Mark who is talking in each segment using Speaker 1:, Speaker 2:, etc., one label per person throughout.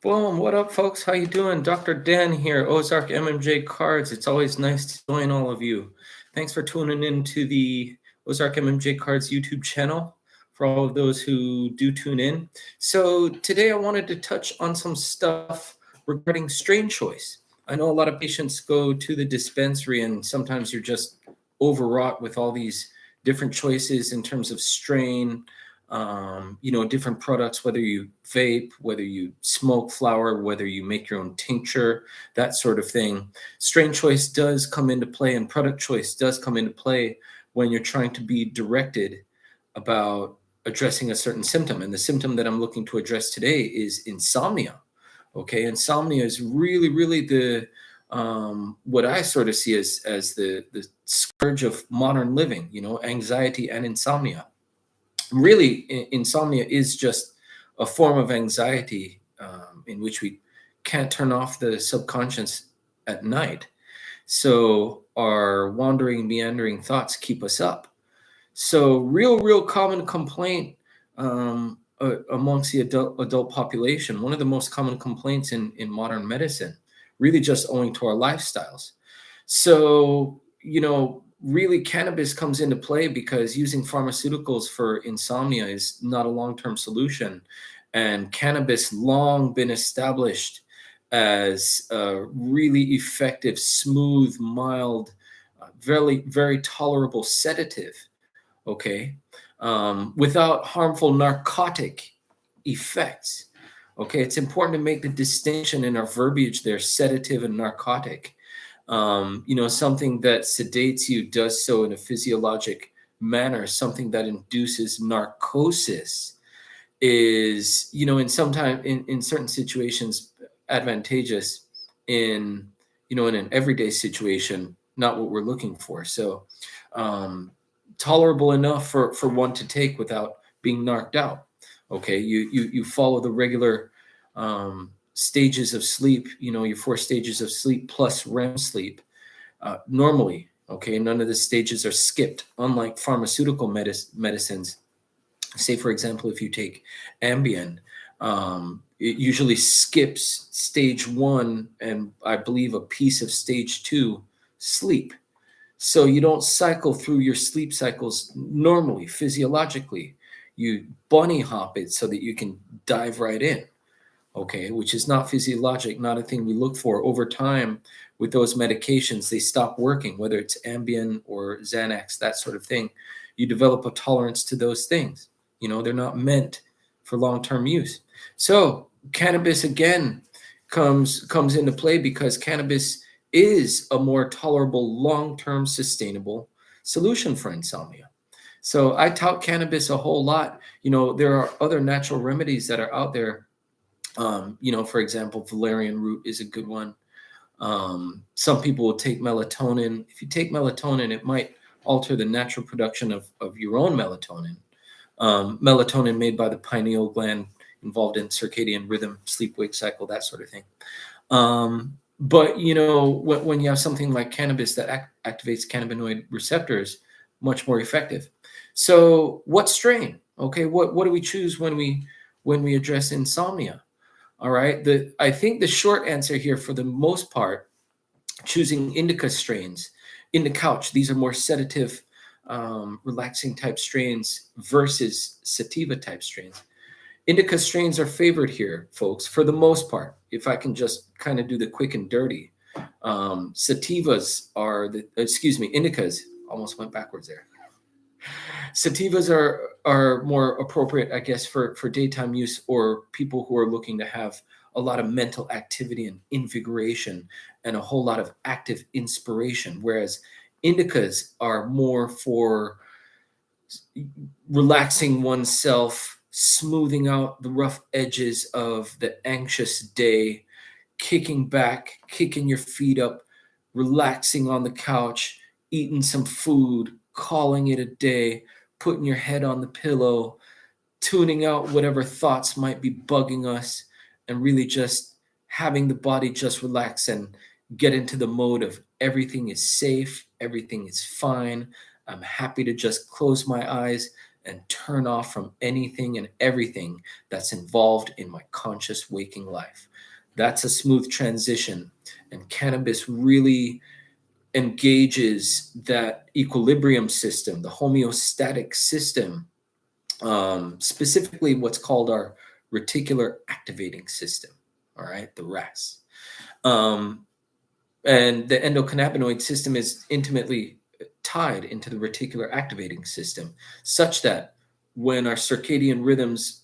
Speaker 1: Boom, what up, folks? How you doing? Dr. Dan here, Ozark MMJ Cards. It's always nice to join all of you. Thanks for tuning in to the Ozark MMJ Cards YouTube channel, for all of those who do tune in. So today I wanted to touch on some stuff regarding strain choice. I know a lot of patients go to the dispensary and sometimes you're just overwrought with all these different choices in terms of strain, different products, whether you vape, whether you smoke flower, whether you make your own tincture, that sort of thing. Strain choice does come into play and product choice does come into play when you're trying to be directed about addressing a certain symptom. And the symptom that I'm looking to address today is insomnia. Okay, insomnia is really the what I sort of see as the scourge of modern living, anxiety and insomnia. Really, insomnia is just a form of anxiety in which we can't turn off the subconscious at night. So our wandering, meandering thoughts keep us up. So real common complaint amongst the adult population, one of the most common complaints in modern medicine, really just owing to our lifestyles. So, really cannabis comes into play because using pharmaceuticals for insomnia is not a long-term solution. And cannabis long been established as a really effective, smooth, mild, very tolerable sedative, okay, without harmful narcotic effects. Okay, it's important to make the distinction in our verbiage there, sedative and narcotic. Something that sedates you does so in a physiologic manner. Something that induces narcosis is, in certain situations, advantageous. In an everyday situation, not what we're looking for. So, tolerable enough for one to take without being knocked out. Okay, you follow the regular stages of sleep, your 4 stages of sleep plus REM sleep normally. Okay, none of the stages are skipped, unlike pharmaceutical medicines. Say, for example, if you take Ambien, it usually skips stage 1 and I believe a piece of stage 2 sleep. So you don't cycle through your sleep cycles normally, physiologically. You bunny hop it so that you can dive right in. Okay, which is not physiologic, not a thing we look for. Over time, with those medications, they stop working, whether it's Ambien or Xanax, that sort of thing. You develop a tolerance to those things. They're not meant for long-term use. So cannabis, again, comes into play because cannabis is a more tolerable, long-term, sustainable solution for insomnia. So I tout cannabis a whole lot. There are other natural remedies that are out there. For example, valerian root is a good one. Some people will take melatonin. If you take melatonin, it might alter the natural production of your own melatonin. Melatonin made by the pineal gland, involved in circadian rhythm, sleep-wake cycle, that sort of thing. But when you have something like cannabis that activates cannabinoid receptors, much more effective. So what strain? Okay, what do we choose when we address insomnia? All right. I think the short answer here, for the most part, choosing indica strains, indica couch. These are more sedative, relaxing type strains versus sativa type strains. Indica strains are favored here, folks, for the most part. If I can just kind of do the quick and dirty, sativas are indicas. Almost went backwards there. Sativas are more appropriate, I guess, for daytime use or people who are looking to have a lot of mental activity and invigoration and a whole lot of active inspiration, whereas indicas are more for relaxing oneself, smoothing out the rough edges of the anxious day, kicking back, kicking your feet up, relaxing on the couch, eating some food, calling it a day, putting your head on the pillow, tuning out whatever thoughts might be bugging us, and really just having the body just relax and get into the mode of everything is safe, everything is fine. I'm happy to just close my eyes and turn off from anything and everything that's involved in my conscious waking life. That's a smooth transition. And cannabis really engages that equilibrium system, the homeostatic system, specifically what's called our reticular activating system. All right, the RAS. Um, and the endocannabinoid system is intimately tied into the reticular activating system, such that when our circadian rhythms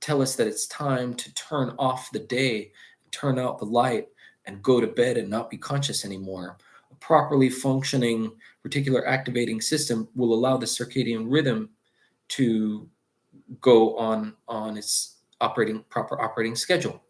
Speaker 1: tell us that it's time to turn off the day, turn out the light, and go to bed and not be conscious anymore, a properly functioning reticular activating system will allow the circadian rhythm to go on its proper operating schedule.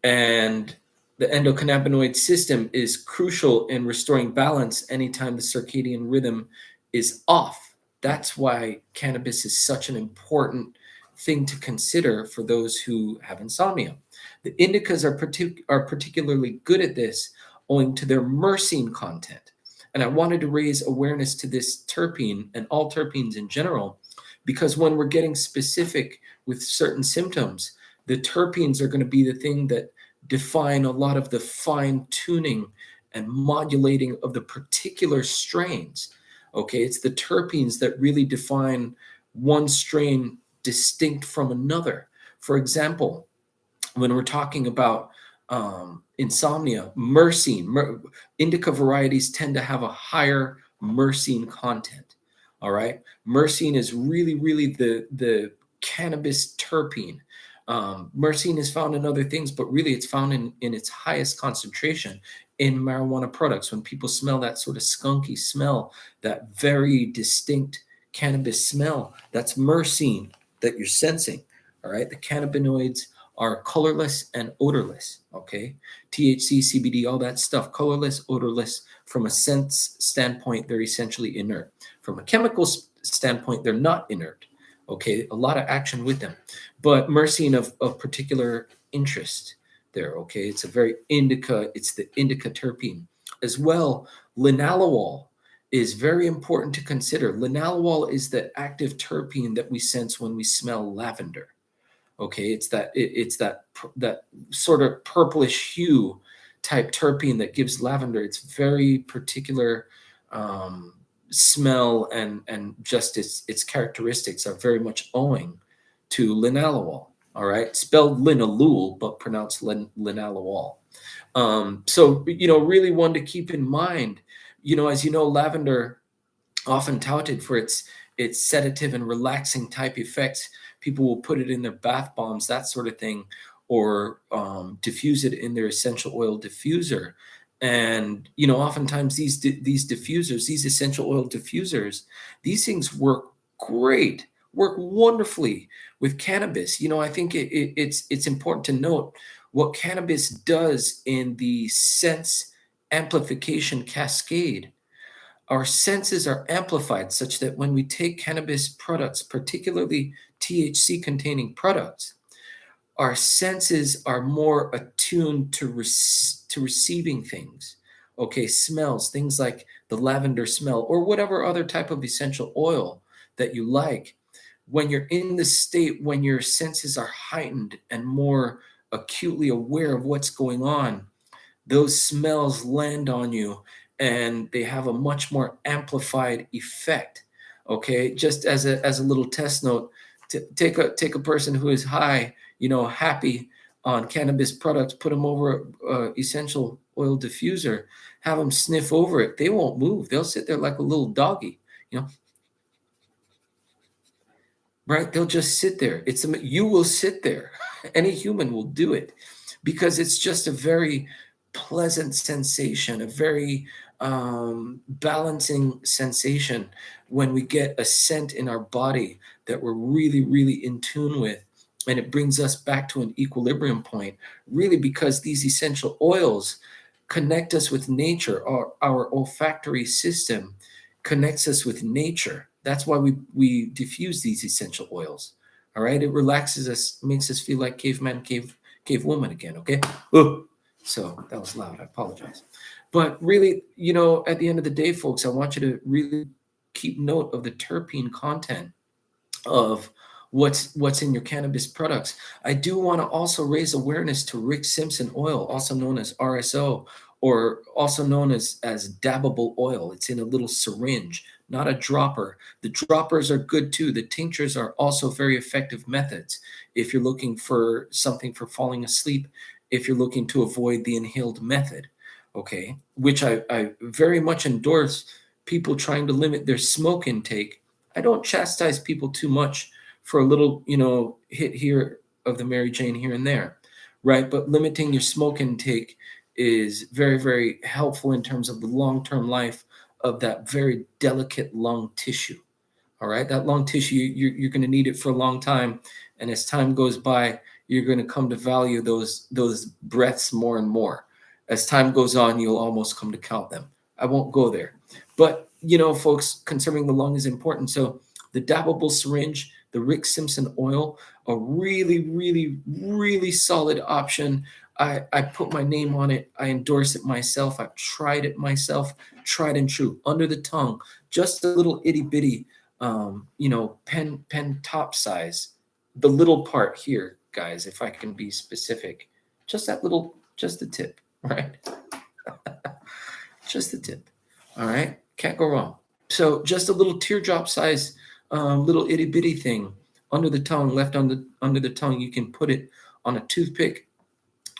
Speaker 1: And the endocannabinoid system is crucial in restoring balance anytime the circadian rhythm is off. That's why cannabis is such an important thing to consider for those who have insomnia. The indicas are particularly good at this owing to their myrcene content. And I wanted to raise awareness to this terpene and all terpenes in general, because when we're getting specific with certain symptoms, the terpenes are going to be the thing that define a lot of the fine tuning and modulating of the particular strains. Okay, it's the terpenes that really define one strain distinct from another. For example, when we're talking about insomnia, myrcene, indica varieties tend to have a higher myrcene content. All right, myrcene is really the cannabis terpene. Myrcene is found in other things, but really it's found in its highest concentration in marijuana products. When people smell that sort of skunky smell, that very distinct cannabis smell, that's myrcene that you're sensing. All right, the cannabinoids are colorless and odorless. Okay, THC, CBD, all that stuff, colorless, odorless. From a sense standpoint, they're essentially inert. From a chemical standpoint, they're not inert. Okay, a lot of action with them, but myrcene of particular interest there. Okay, it's a very indica, it's the indica terpene. As well, linalool is very important to consider. Linalool is the active terpene that we sense when we smell lavender. Okay, it's that sort of purplish hue type terpene that gives lavender its very particular smell, and just its characteristics are very much owing to linalool. All right, spelled linalool but pronounced linalool. So really one to keep in mind. As you know, lavender, often touted for its sedative and relaxing type effects. People will put it in their bath bombs, that sort of thing, or diffuse it in their essential oil diffuser. And oftentimes these diffusers, these essential oil diffusers, these things work great, work wonderfully with cannabis. I think it's important to note what cannabis does in the sense amplification cascade. Our senses are amplified such that when we take cannabis products, particularly THC containing products, our senses are more attuned to receiving things. Okay, smells, things like the lavender smell or whatever other type of essential oil that you like. When you're in the state when your senses are heightened and more acutely aware of what's going on, those smells land on you and they have a much more amplified effect. Okay, just as a little test note, take a person who is high, happy on cannabis products, put them over essential oil diffuser, have them sniff over it. They won't move. They'll sit there like a little doggy, right? They'll just sit there. You will sit there. Any human will do it because it's just a very pleasant sensation, a very balancing sensation when we get a scent in our body that we're really in tune with. And it brings us back to an equilibrium point, really, because these essential oils connect us with nature. Our olfactory system connects us with nature. That's why we diffuse these essential oils. All right, it relaxes us, makes us feel like caveman, cavewoman again. Okay. Ugh. So that was loud. I apologize. But really, at the end of the day, folks, I want you to really keep note of the terpene content of what's in your cannabis products. I do want to also raise awareness to Rick Simpson oil, also known as RSO, or also known as dabbable oil. It's in a little syringe, not a dropper. The droppers are good too. The tinctures are also very effective methods if you're looking for something for falling asleep, if you're looking to avoid the inhaled method, okay, which I very much endorse people trying to limit their smoke intake. I don't chastise people too much for a little, hit here of the Mary Jane here and there, right? But limiting your smoke intake is very, very helpful in terms of the long-term life of that very delicate lung tissue. All right, that lung tissue, you're going to need it for a long time, and as time goes by, you're going to come to value those breaths more and more. As time goes on, you'll almost come to count them. I won't go there, but folks, conserving the lung is important. So the dabbable syringe, the Rick Simpson oil, a really, really, really solid option. I put my name on it. I endorse it myself. I've tried it myself, tried and true, under the tongue, just a little itty bitty, pen top size. The little part here, guys, if I can be specific, just that little, just the tip, right? Just the tip. All right, can't go wrong. So just a little teardrop size, little itty bitty thing under the tongue, left under the tongue. You can put it on a toothpick.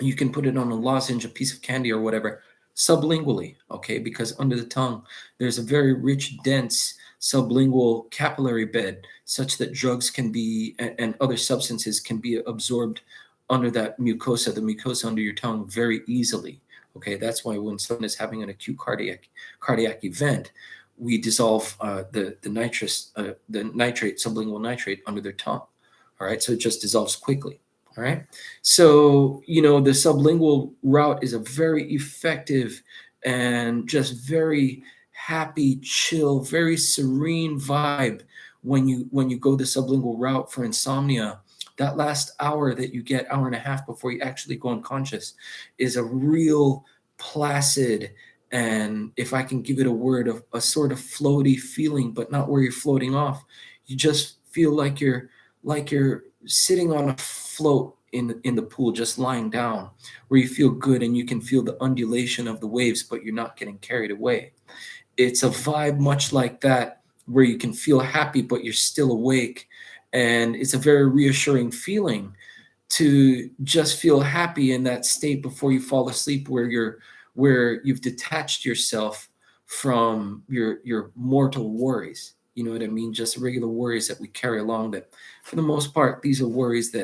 Speaker 1: You can put it on a lozenge, a piece of candy or whatever, sublingually, okay? Because under the tongue, there's a very rich, dense sublingual capillary bed such that drugs can be, and other substances can be absorbed under that mucosa, the mucosa under your tongue, very easily. Okay, that's why when someone is having an acute cardiac event, we dissolve the nitrate, sublingual nitrate, under their tongue. All right, so it just dissolves quickly. All right, so the sublingual route is a very effective and just very happy, chill, very serene vibe when you go the sublingual route for insomnia. That last hour that you get, hour and a half before you actually go unconscious, is a real placid, and if I can give it a word, of a sort of floaty feeling, but not where you're floating off. You just feel like you're sitting on a float in the pool, just lying down, where you feel good and you can feel the undulation of the waves, but you're not getting carried away. It's a vibe much like that, where you can feel happy, but you're still awake. And it's a very reassuring feeling to just feel happy in that state before you fall asleep, where you've detached yourself from your mortal worries. You know what I mean? Just regular worries that we carry along, that for the most part, these are worries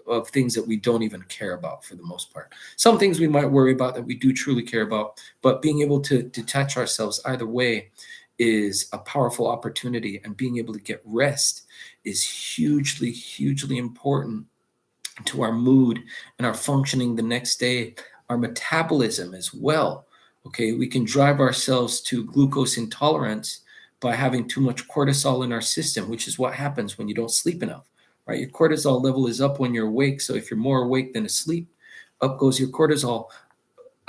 Speaker 1: of things that we don't even care about for the most part. Some things we might worry about that we do truly care about, but being able to detach ourselves either way is a powerful opportunity, and being able to get rest is hugely, hugely important to our mood and our functioning the next day, our metabolism as well. Okay, we can drive ourselves to glucose intolerance by having too much cortisol in our system, which is what happens when you don't sleep enough, right? Your cortisol level is up when you're awake. So if you're more awake than asleep, up goes your cortisol,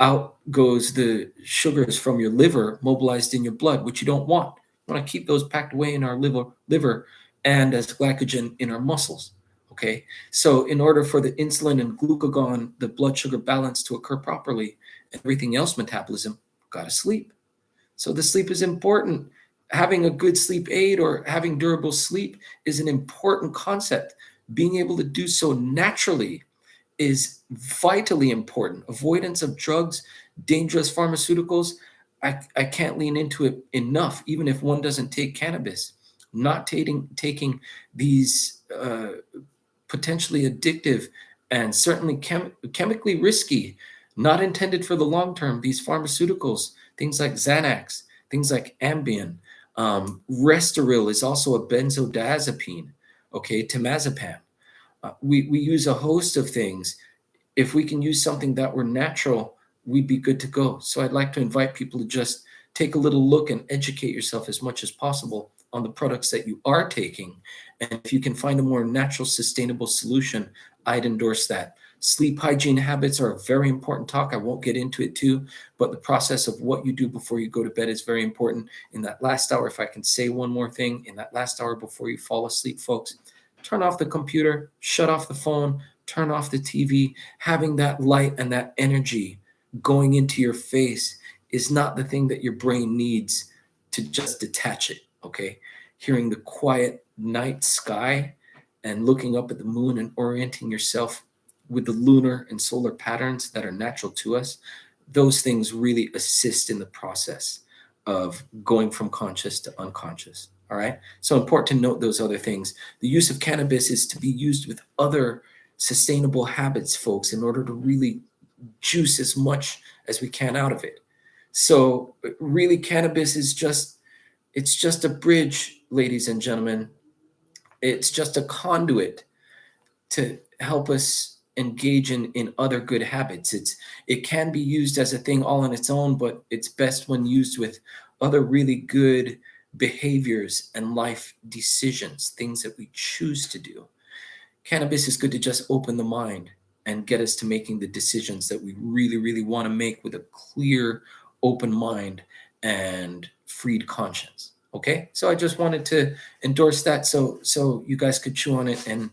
Speaker 1: out goes the sugars from your liver mobilized in your blood, which you don't want. You want to keep those packed away in our liver and as glycogen in our muscles. Okay, so in order for the insulin and glucagon, the blood sugar balance, to occur properly, and everything else metabolism, gotta sleep. So the sleep is important. Having a good sleep aid or having durable sleep is an important concept. Being able to do so naturally is vitally important. Avoidance of drugs, dangerous pharmaceuticals, I can't lean into it enough, even if one doesn't take cannabis. Not taking these potentially addictive and certainly chemically risky, not intended for the long term, these pharmaceuticals, things like Xanax, things like Ambien. Restoril is also a benzodiazepine, okay, temazepam. We use a host of things. If we can use something that were natural, we'd be good to go. So I'd like to invite people to just take a little look and educate yourself as much as possible on the products that you are taking. And if you can find a more natural, sustainable solution, I'd endorse that. Sleep hygiene habits are a very important talk. I won't get into it too, but the process of what you do before you go to bed is very important. In that last hour, if I can say one more thing, in that last hour before you fall asleep, folks, turn off the computer, shut off the phone, turn off the TV. Having that light and that energy going into your face is not the thing that your brain needs to just detach it, okay? Hearing the quiet night sky and looking up at the moon and orienting yourself with the lunar and solar patterns that are natural to us, those things really assist in the process of going from conscious to unconscious. All right. So important to note those other things. The use of cannabis is to be used with other sustainable habits, folks, in order to really juice as much as we can out of it. So really cannabis is it's just a bridge, ladies and gentlemen. It's just a conduit to help us engage in other good habits. It can be used as a thing all on its own, but it's best when used with other really good behaviors and life decisions, things that we choose to do. Cannabis is good to just open the mind and get us to making the decisions that we really, really want to make with a clear, open mind and freed conscience. Okay, so I just wanted to endorse that so you guys could chew on it and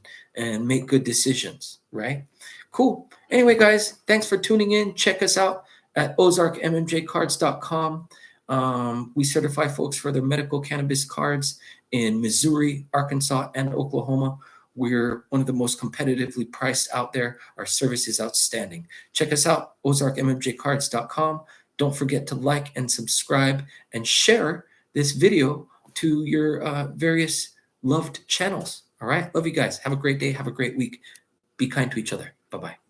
Speaker 1: make good decisions, right? Cool. Anyway, guys, thanks for tuning in. Check us out at ozarkmmjcards.com. We certify folks for their medical cannabis cards in Missouri, Arkansas, and Oklahoma. We're one of the most competitively priced out there. Our service is outstanding. Check us out, ozarkmmjcards.com. Don't forget to like and subscribe and share this video to your various loved channels. All right. Love you guys. Have a great day. Have a great week. Be kind to each other. Bye-bye.